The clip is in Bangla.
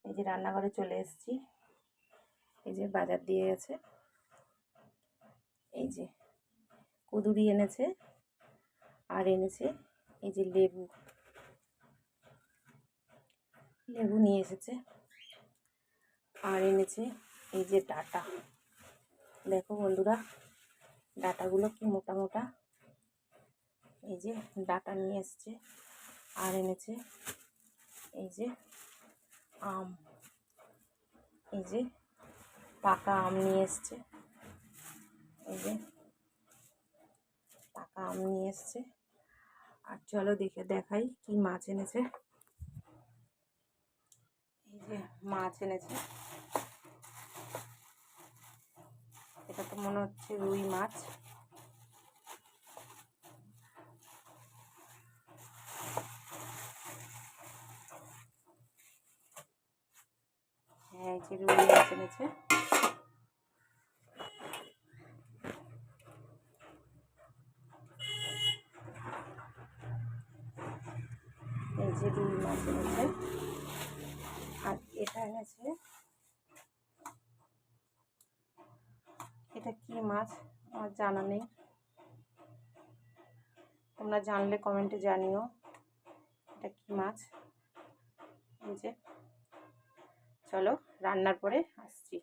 এই যে রান্নাঘরে চলে এসেছি। এই যে বাজার দিয়ে গেছে, এই যে কুঁদুরি এনেছে, আর এনেছে এই যে লেবু নিয়ে এসেছে, আর এনেছে এই যে ডাঁটা। দেখো বন্ধুরা, ডাঁটাগুলো কি মোটা মোটা। এই যে ডাঁটা নিয়ে এসছে, আর এনেছে এই যে আম, এই যে পাকা আম নিয়ে এসছে, এই যে পাকা আম নিয়ে এসছে। আর চলো দেখাই কি মাছ এনেছে। এই যে মাছ এনেছে, এটা তো মনে হচ্ছে রুই মাছ। হ্যাঁ, এই যে রুই মাছ এনেছে। এই যে রুই মাছ এনেছে, আর এটা এনেছে, এটা কি মাছ আমার জানা নেই, তোমরা জানলে কমেন্টে জানিও এটা কি মাছ। এই যে চলো রান্নার পরে আসছি।